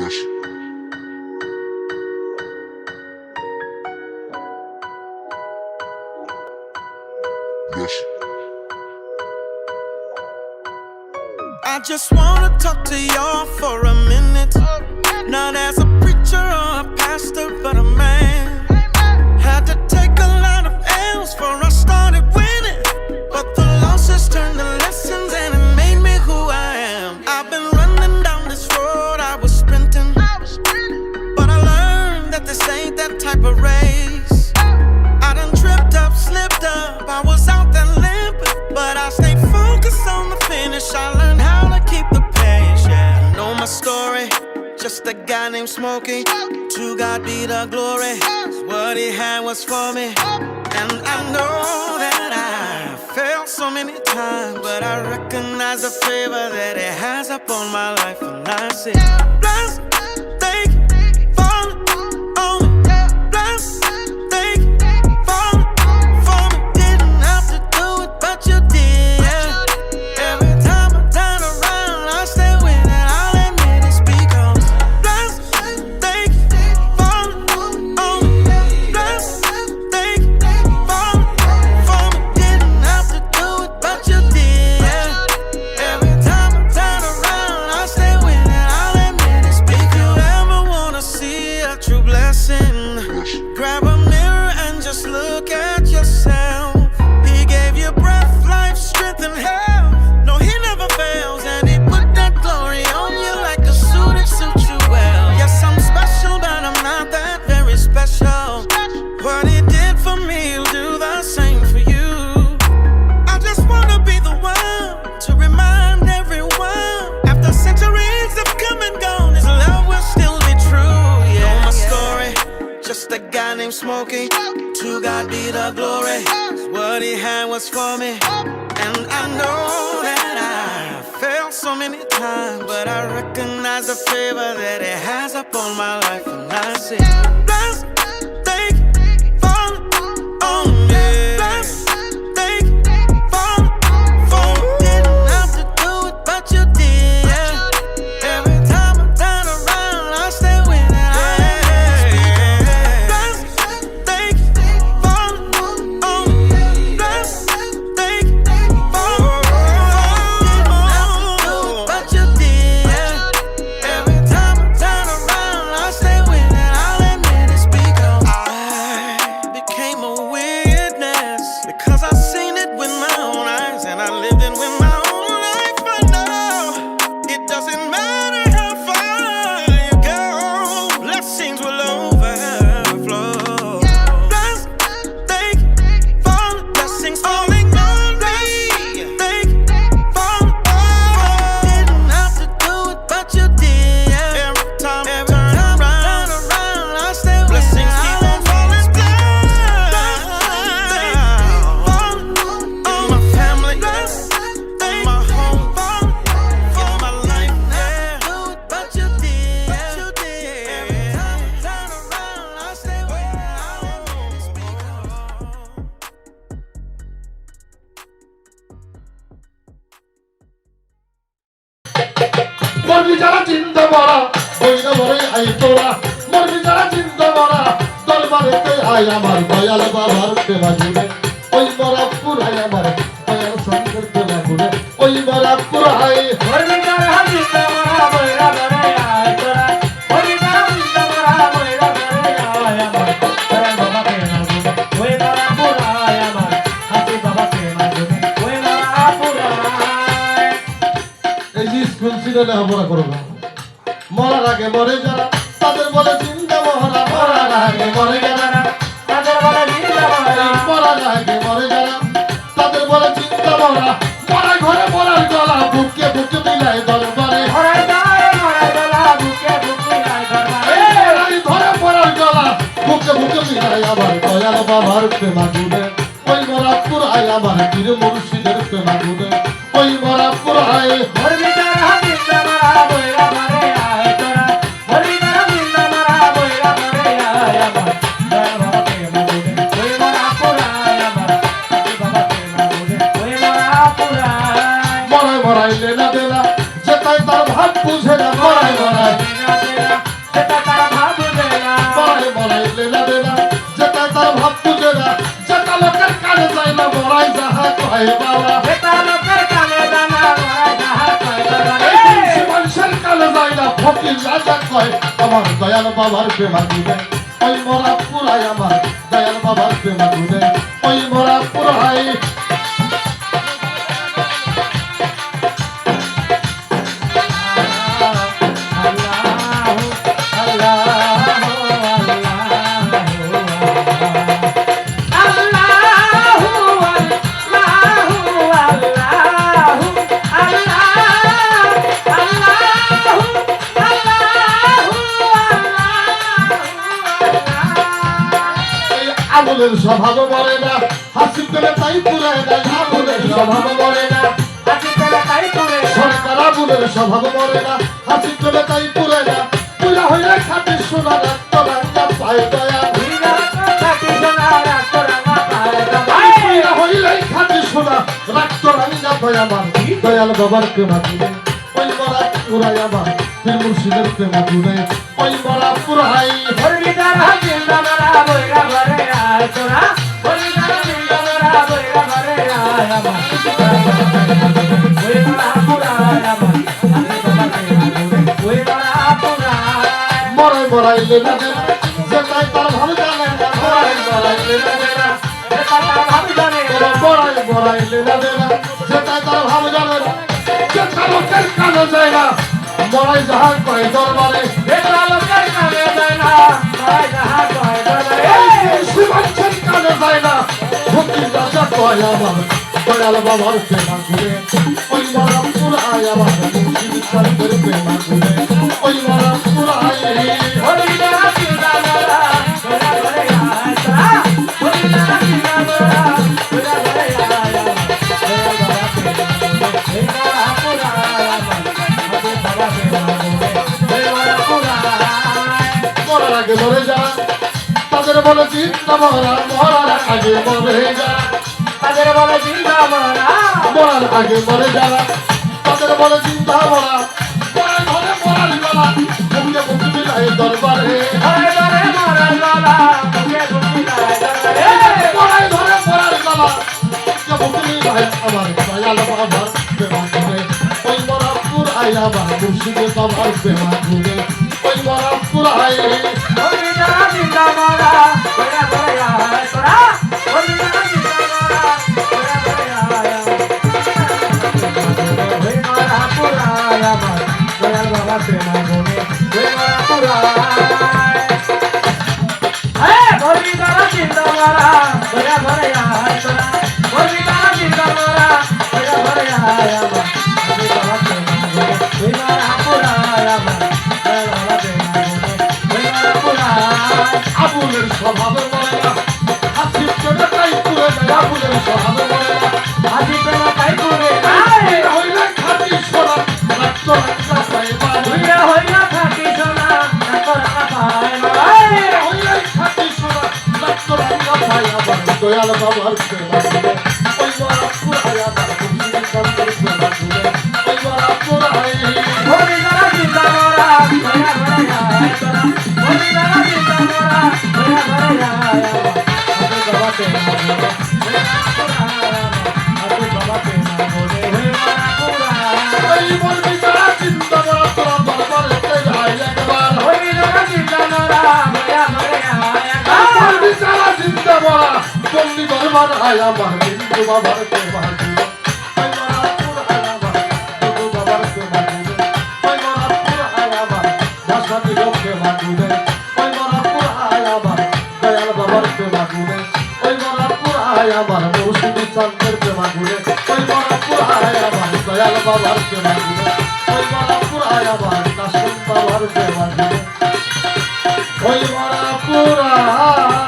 I just wanna talk to y'all for a minute. Not as a preacher or a pastor, but a man. Had to take a lot of L's before I started winning, but the losses turned to lessons and it made me who I am. I've been running down this road, I was sprinting, but I learned that this ain't that type of race. I done tripped up, slipped up, I was out there limping, but I stayed focused on the finish. I learned how to keep the pace, yeah. I know my story, just a guy named Smokey. To God be the glory, what he had was for me. And I know that I failed so many times, but I recognize the favor that he has upon my life. And I say, bless, thank you, falling on me. Bless, thank you, falling for me. Didn't have to do it, but you did, yeah. Every time I turn around, I stay with it. I'll admit it's because bless, thank you, falling on me. Bless, thank you, falling for me. Didn't have to do it, but you did, yeah. Every time I turn around, I stay with it. I'll admit it's because if you ever wanna see a true blessing, grab a mirror and just look at yourself. He gave you breath, life, strength, and health. No, he never fails, and he put that glory on you like a suit that suits you well. Yes, I'm special, but I'm not that very special. What he did for me, he'll do the same for you. I just wanna be the one to remind everyone, after centuries of come and gone, his love will still be true. Yeah, know my story, just a guy named Smokey. To God be the glory, what he had was for me. And I know that I failed so many times, but I recognize the favor that he has upon my life. And I say, bless, thank you, falling on me. Bless, thank you, falling for me. Didn't have to do it, but you did, yeah. Every time I turn around, I stay with it. Bless, thank you, falling on me. Bless, thank you, falling for me. Didn't have to do it, but you did, yeah. Every time I turn around, I stay with it. I'll admit it's because I became a witness, because I seen it with my own eyes and I lived it with my own life. I know it doesn't matter how far you go, blessings will overflow. Bless, thank you, falling, blessings falling on me. Thank you, falling for me. Didn't have to do it, but you did, yeah. Every time I turn around, I stay with blessings keep on falling down. Falling on my family, on my home, on my life, yeah. But you did, every time I turn around, I stay with it. I'll admit it's because মরবি যারা চিন্তা মরা ওই নবরে I তোরা মরবি যারা চিন্তা মরা দরবারেতে আই আমার দয়াল বাবার প্রেমা জুড়ে ওই মরা পুরাই আমার দয়াল সঙ্গের প্রেমা জুড়ে ওই মরা পুরাই মরবি যারা চিন্তা মরা বইরা ধরে আয় তোরা মরবি যারা চিন্তা মরা বইরা ধরে আয় আমার দয়াল বাবা প্রেমা জুড়ে ওই মরা পুরাই আমার হাসি বাবা প্রেমা জুড়ে ওই মরা পুরাই। এই যে স্কুল ছিল লেখাপড়া করবো মরার আগে মরে যারা তাদের বলে চিন্তা মরা মরার আগে মরে যারা তাদের বলে চিন্তা মরা মরার আগে মরে যারা তাদের বলে চিন্তা মরা মরা ঘরে মরার গলা বুকে বুকে মিলাই দরবারে মরাই গলা বুকে বুকে নাই ধরমারে মরাই ধরে মরার গলা বুকে বুকে মিলাই আবার দয়াল বাবার প্রেমা জুড়ে ওই মরা পুরাই আমার পীর মুর্শিদের প্রেমা জুড়ে ওই মরা পুরাই মরবি যারা চিন্তা মরা বইরা ধরে আয় তোরা মরবি যারা চিন্তা মরা বইরা ধরে আয় আমার দয়াল বাবা প্রেমা জুড়ে ওই মরা পুরাই আমার হাসি বাবা প্রেমা জুড়ে ওই মরা পুরাই। মরাই মরাই লেনা দেনা যেটাই তার ভাব বুঝে না মরাই মরাই দিনা দিনা হয় বাবা বেটা লোকের কানে জানা মরাই যাহার কয় দরবারে এই তুলসী মানুষের কানে যায় না ফকির রাজা কয় আমার দয়াল বাবার প্রেমা গুনে ওই মরা পুরাই আমার দয়াল বাবার প্রেমা গুনে ওই মরা পুরাই আগুনের স্বভাব মরে না হাসি পেলে তাই পুরায় না আগুনের স্বভাব মরে না সরকার আগুনের স্বভাব মরে না হাসি পেলে তাই পুরায় না পুরা হইলে খাটি সোনা রাখতো রাঙ্গা পায় দয়া পুরা হইলে খাটি সোনা রাখতো রাঙ্গা পায় আমার দয়াল বাবার প্রেমা গুনে ওই মরা পুরাই আমার পীর মুর্শিদের প্রেমা গুনে ওই মরা পুরাই মরাই মরাইলে না দেনা যেটাই তার ভালো জানে না মরাই মরাইলে না দেনা মরাই মরাইলে না দেনা যেটাই তার ভালো জানে না যেটা লোকের কানে যায় না মরাই যাহার কয় দরবারে শিবাঞ্চের কানে যায় না ভক্তি রাজা কয় আমার দয়াল বাবার প্রেমা ঘুরে ওই মরা পুরাই আমার মুর্শিদের প্রেমা ঘুরে ওই মরা পুরাই মরার আগে মরে যা তাদের বলে চিন্তা মরা মরার আগে মরে যা মরার আগে মরে যা তাদের বলে চিন্তা মরা মরার ঘরে মরার গলা মুখে মুখে মিলাই দরবারে মরার ঘরে মরার গলা মুখে মুখে মিলাই আমার দয়াল বাবার প্রেমা ঘুরে ওই মরা পুরাই আমার মুর্শিদে বাবার প্রেমা ঘুরে ওই মরা পুরাই আবুলের স্বভাব মরে না হাসি পেলে তাই পুরে যায় আবুলের স্বভাব মরে না হইলে খাটি সোনা রাখতো রাখা পায় হইলে খাটি সোনা রাখতো রাখা পায় আমার দয়াল বাবার প্রেমা ঘুরে ওই মরা পুরাই আমার মুর্শিদের প্রেমা ঘুরে ওই মরা পুরাই এই বলবি যারা চিন্তা করা তোরা দরবারে যাই একবার বলবি যারা চিন্তা করা বলবি দরবার আয় আমার হিন্দু বাবার প্রেমা ঘুরে ওই মরা পুরাই আমার হিন্দু বাবার প্রেমা ঘুরে ওই মরা পুরাই আমার ভাষাটি প্রেমা ঘুরে ওই মরা পুরাই আমার দয়াল বাবার প্রেমা ঘুরে ওই মরা পুরাই আমার মৌসুমী চন্দ্রের প্রেমা ঘুরে ওই মরা পুরাই আমার দয়াল বাবার প্রেমা ঘুরে ওই মরা পুরাই আমার কাশিম বাবার প্রেমা ঘুরে ওই মরা পুরাই